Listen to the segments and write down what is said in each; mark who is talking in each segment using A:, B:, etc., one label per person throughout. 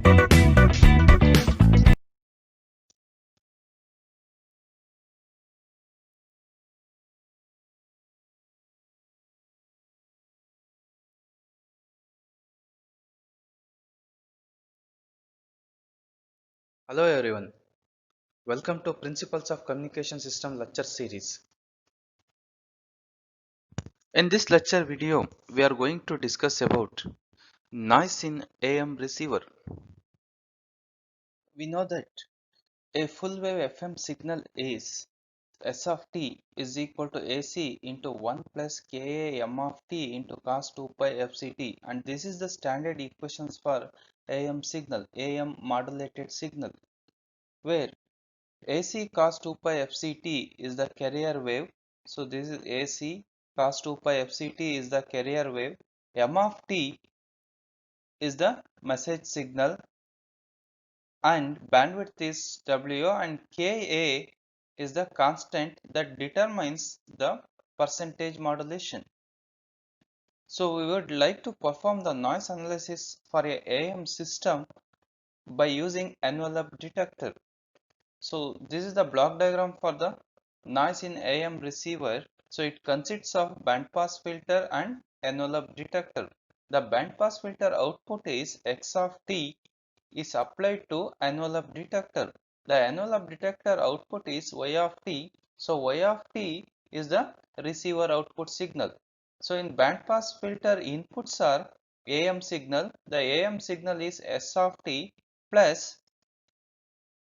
A: Hello everyone, welcome to Principles of Communication System lecture series. In this lecture video, we are going to discuss about noise in AM receiver. We know that a full wave FM signal is S of t is equal to AC into 1 plus Ka m of t into cos 2 pi fct, and this is the standard equations for AM signal, AM modulated signal, where AC cos 2 pi fct is the carrier wave. So this is AC cos 2 pi fct is the carrier wave. M of t is the message signal and bandwidth is W, and Ka is the constant that determines the percentage modulation. So we would like to perform the noise analysis for a AM system by using envelope detector. So this is the block diagram for the noise in AM receiver. So it consists of bandpass filter and envelope detector. The bandpass filter output is X of t is applied to envelope detector. The envelope detector output is Y of t. So Y of t is the receiver output signal. So in bandpass filter inputs are AM signal. The AM signal is S of t plus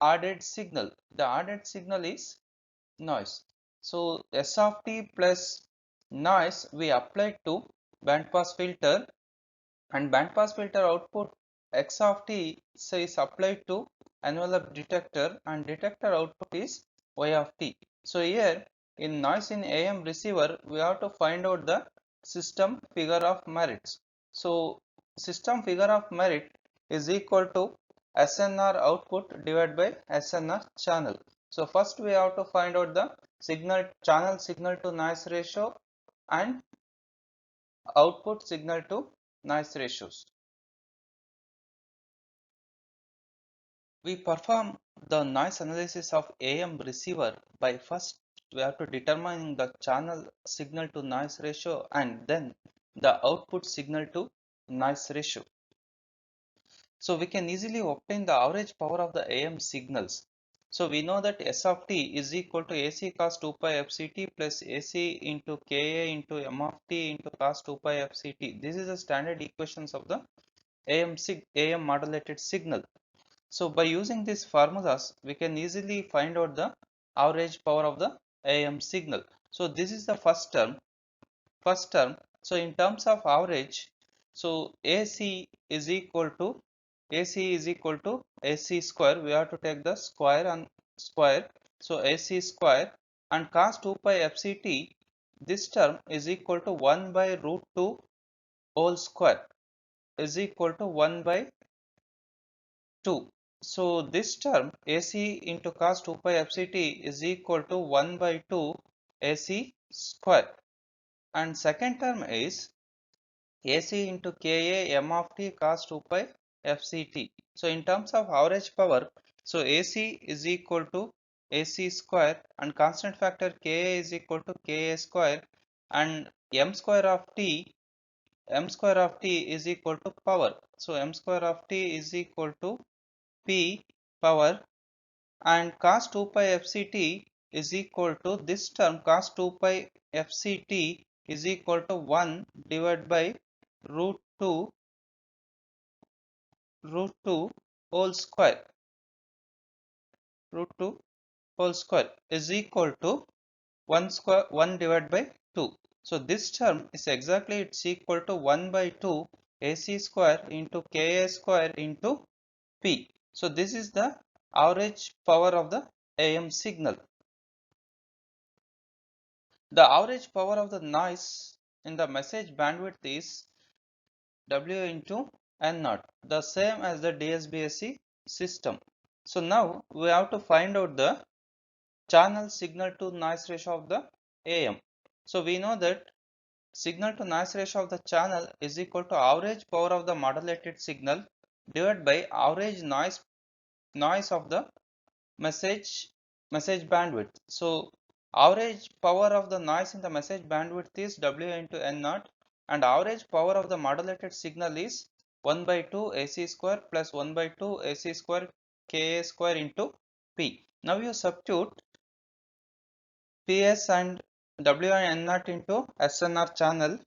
A: added signal. The added signal is noise. So S of t plus noise we apply to bandpass filter, and bandpass filter output X of t is applied to envelope detector, and detector output is Y of t. So here in noise in AM receiver we have to find out the system figure of merits. So system figure of merit is equal to SNR output divided by SNR channel. So first we have to find out the signal to noise ratio and output signal to noise ratios. We perform the noise analysis of AM receiver by first we have to determine the channel signal to noise ratio and then the output signal to noise ratio. So we can easily obtain the average power of the AM signals. So we know that S of t is equal to AC cos 2 pi fct plus AC into Ka into m of t into cos 2 pi fct. This is the standard equations of the AM modulated signal. So by using these formulas, we can easily find out the average power of the AM signal. So this is the first term. So in terms of average, so AC is equal to AC square. We have to take the square and square. So AC square and cos 2 pi fct. This term is equal to 1 by root 2 whole square is equal to 1 by 2. So this term AC into cos 2 pi fct is equal to 1 by 2 AC square, and second term is AC into Ka m of t cos 2 pi fct. So in terms of average power, so AC is equal to AC square and constant factor Ka is equal to Ka square, and m square of t is equal to power. So m square of t is equal to P power, and cos 2 pi fct is equal to this term cos 2 pi fct is equal to 1 divided by root 2 whole square. Root 2 whole square is equal to 1 divided by 2. So this term is exactly it's equal to 1 by 2 AC square into Ka square into P. So this is the average power of the AM signal. The average power of the noise in the message bandwidth is W into N naught, the same as the DSBSC system. So now we have to find out the channel signal to noise ratio of the AM. So we know that signal to noise ratio of the channel is equal to average power of the modulated signal divided by average noise of the message bandwidth. So average power of the noise in the message bandwidth is W into N naught, and average power of the modulated signal is 1 by 2 AC square plus 1 by 2 AC square Ka square into P. Now you substitute PS and W and N naught into SNR channel.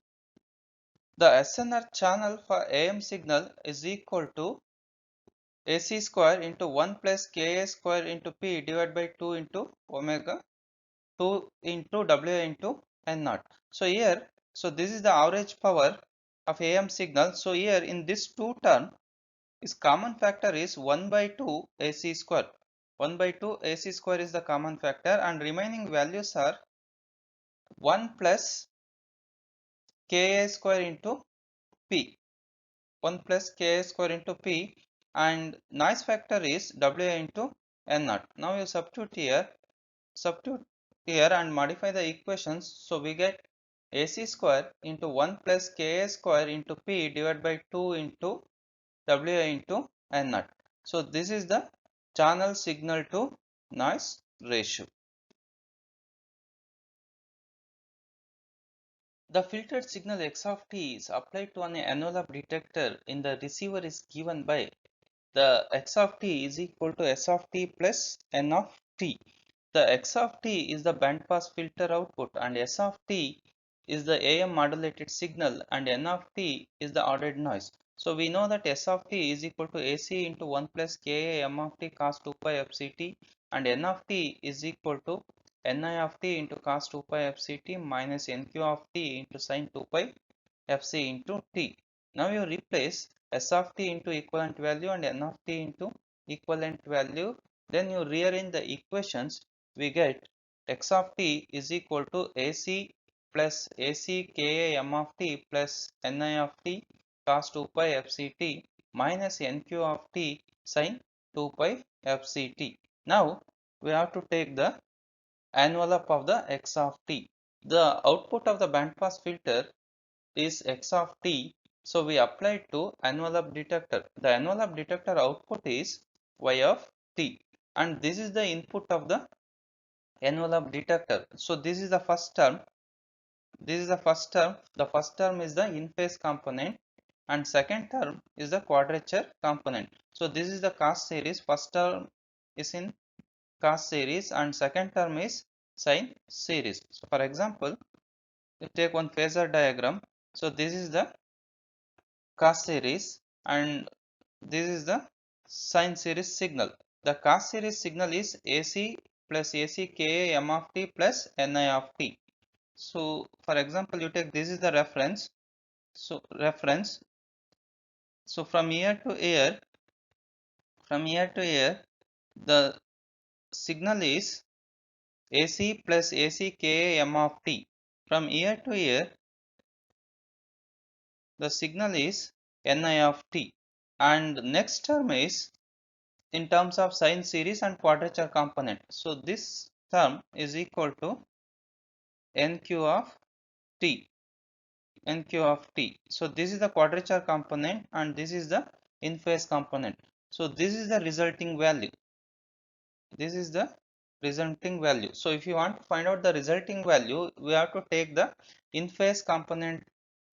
A: The SNR channel for AM signal is equal to AC square into 1 plus Ka square into P divided by 2 into omega 2 into W into N naught. So here, so this is the average power of AM signal. So here in this two term, its common factor is 1 by 2 AC square. 1 by 2 AC square is the common factor, and remaining values are 1 plus Ka square into P. 1 plus Ka square into P, and noise factor is W into N naught. Now you substitute here and modify the equations. So we get AC square into 1 plus Ka square into P divided by 2 into W into N naught. So this is the channel signal to noise ratio. The filtered signal X of t is applied to an envelope detector in the receiver is given by the X of t is equal to S of t plus N of t. The X of t is the bandpass filter output, and S of t is the AM modulated signal, and N of t is the ordered noise. So we know that S of t is equal to AC into 1 plus Ka M of t cos 2 pi fct, and N of t is equal to Ni of t into cos 2 pi fct minus Nq of t into sin 2 pi Fc into t. Now you replace S of t into equivalent value and N of t into equivalent value. Then you rearrange the equations. We get X of t is equal to AC plus AC Ka M of t plus Ni of t cos 2 pi Fct minus Nq of t sin 2 pi Fct. Now we have to take the envelope of the X of t. The output of the bandpass filter is X of t. So we apply to envelope detector. The envelope detector output is Y of t, and this is the input of the envelope detector. So this is the first term. This is the first term. The first term is the in phase component, and second term is the quadrature component. So this is the cos series. First term is in cos series, and second term is sine series. So for example, you take one phasor diagram. So this is the cos series, and this is the sine series signal. The cos series signal is AC plus AC Ka M of t plus Ni of t. So for example, you take this is the reference. So reference. So from here to here, the signal is AC plus AC Ka M of t. From here to here, the signal is Ni of t. And next term is in terms of sine series and quadrature component. So this term is equal to NQ of t. NQ of t. So this is the quadrature component, and this is the in phase component. So this is the resulting value. This is the resulting value. So if you want to find out the resulting value, we have to take the in phase component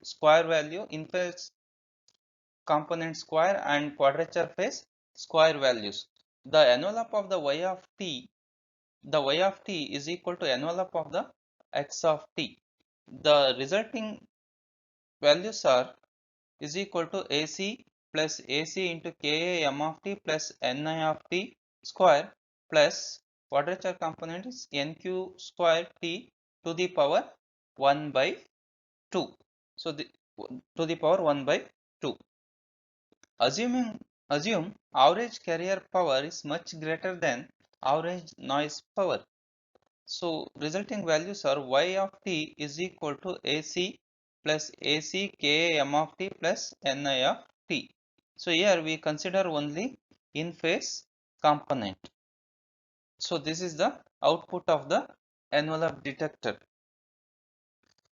A: square value, in phase component square, and quadrature phase square values. The envelope of the Y of t, the Y of t is equal to envelope of the X of t. The resulting values are is equal to AC plus AC into Ka M of t plus Ni of t square plus quadrature component is Nq square t to the power 1 by 2. So the to the power 1 by 2. Assume average carrier power is much greater than average noise power. So resulting values are Y of t is equal to AC plus AC Ka M of t plus Ni of t. So here we consider only in phase component. So this is the output of the envelope detector.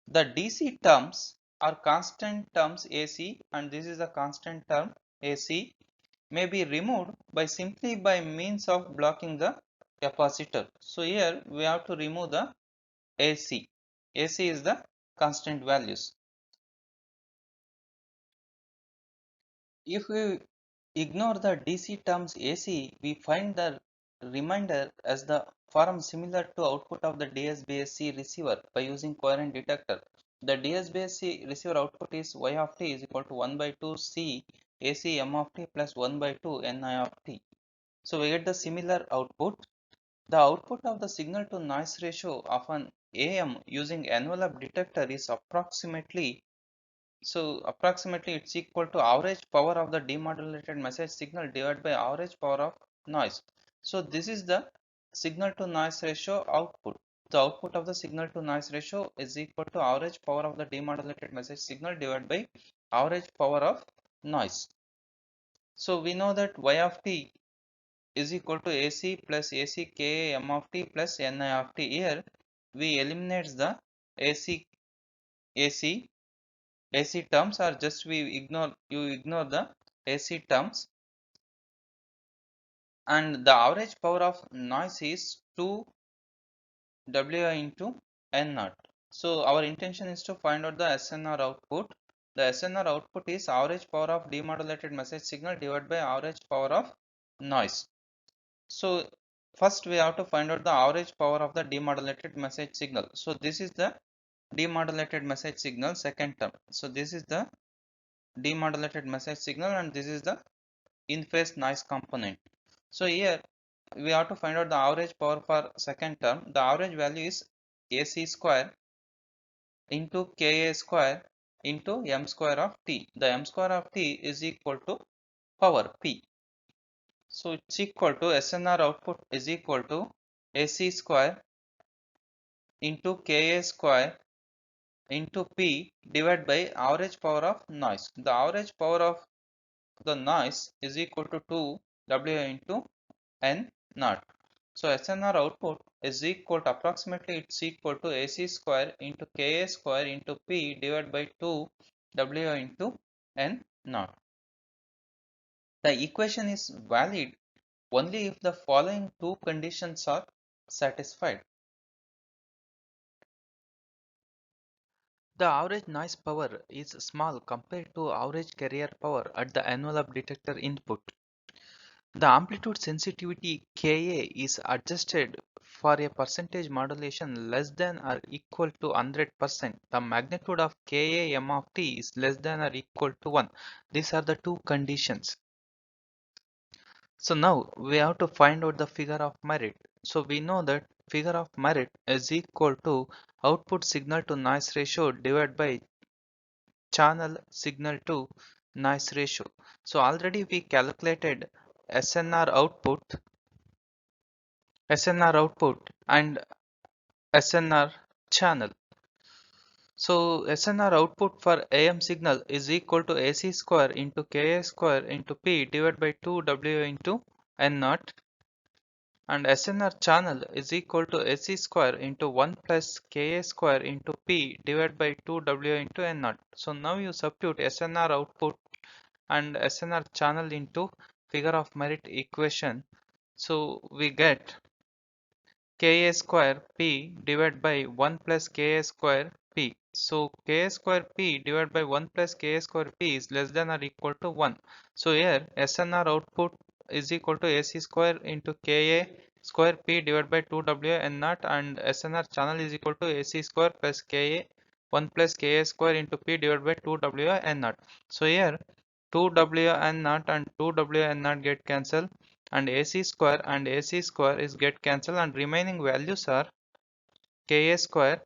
A: The DC terms are constant terms AC, and this is the constant term AC. may be removed by simply by means of blocking the capacitor. So here we have to remove the AC. AC is the constant values. If we ignore the DC terms AC, we find the remainder as the form similar to output of the DSBSC receiver by using coherent detector. The DSBSC receiver output is Y of t is equal to 1 by 2 C AC M of t plus 1 by 2 Ni of t. So we get the similar output. The output of the signal to noise ratio of an AM using envelope detector is approximately it's equal to average power of the demodulated message signal divided by average power of noise. So this is the signal to noise ratio output. The output of the signal to noise ratio is equal to average power of the demodulated message signal divided by average power of noise. So we know that y of t is equal to AC plus AC K M of t plus Ni of t. Here we eliminate the AC AC AC terms, or just you ignore the AC terms, and the average power of noise is 2 WI into N naught. So our intention is to find out the SNR output. The SNR output is average power of demodulated message signal divided by average power of noise. So first we have to find out the average power of the demodulated message signal. So this is the demodulated message signal second term. So this is the demodulated message signal, and this is the in phase noise component. So here we have to find out the average power for second term. The average value is AC square into Ka square into m square of t. The m square of t is equal to power P. So it's equal to SNR output is equal to AC square into Ka square into P divided by average power of noise. The average power of the noise is equal to 2 W into N naught. So SNR output is equal to approximately it's equal to AC square into Ka square into P divided by 2 W into N naught. The equation is valid only if the following two conditions are satisfied. The average noise power is small compared to average carrier power at the envelope detector input. The amplitude sensitivity Ka is adjusted for a percentage modulation less than or equal to 100%. The magnitude of Ka m of t is less than or equal to 1. These are the two conditions. So now we have to find out the figure of merit. So we know that figure of merit is equal to output signal to noise ratio divided by channel signal to noise ratio. So already we calculated SNR output, SNR output and SNR channel. So SNR output for AM signal is equal to AC square into Ka square into P divided by 2 W into N naught, and SNR channel is equal to AC square into 1 plus Ka square into P divided by 2 W into N naught. So now you substitute SNR output and SNR channel into figure of merit equation. So we get Ka square P divided by 1 plus Ka square P. So Ka square P divided by 1 plus Ka square P is less than or equal to 1. So here SNR output is equal to AC square into Ka square P divided by 2 W N naught, and SNR channel is equal to AC square plus Ka 1 plus Ka square into P divided by 2 W N naught. So here 2 W N naught and 2 W N naught get cancelled, and AC square is get cancelled, and remaining values are Ka square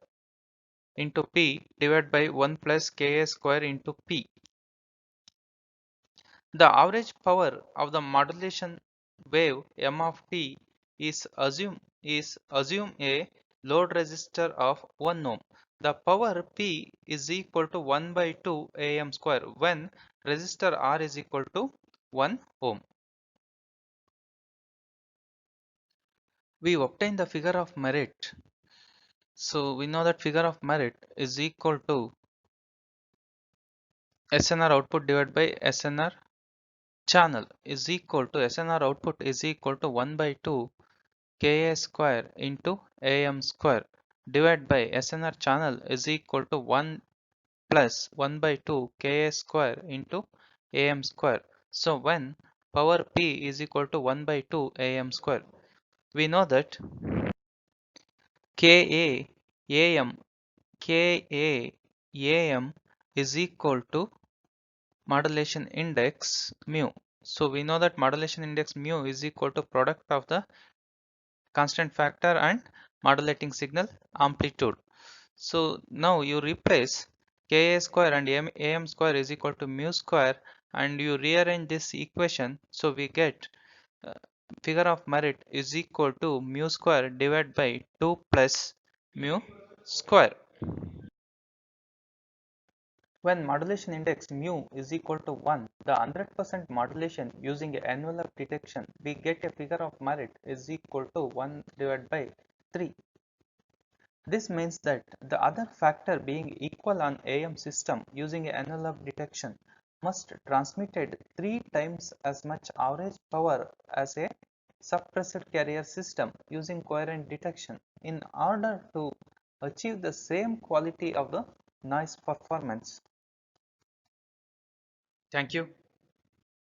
A: into P divided by 1 plus Ka square into P. The average power of the modulation wave M of t is assume a load resistor of 1 ohm. The power P is equal to 1 by 2 Am square when resistor R is equal to 1 ohm. We obtain the figure of merit. So we know that figure of merit is equal to SNR output divided by SNR channel is equal to SNR output is equal to 1 by 2 Ka square into Am square divided by SNR channel is equal to 1 plus 1 by 2 Ka square into Am square. So when power P is equal to 1 by 2 Am square, we know that Ka Am Ka Am is equal to modulation index mu. So we know that modulation index mu is equal to product of the constant factor and modulating signal amplitude. So now you replace Ka square and Am square is equal to mu square and you rearrange this equation, so we get uh, figure of merit is equal to mu square divided by 2 plus mu square. When modulation index mu is equal to 1, the 100% modulation using envelope detection, we get a figure of merit is equal to 1 divided by 3. This means that the other factor being equal on AM system using envelope detection must transmitted 3 times as much average power as a suppressed carrier system using coherent detection in order to achieve the same quality of the noise performance. Thank you.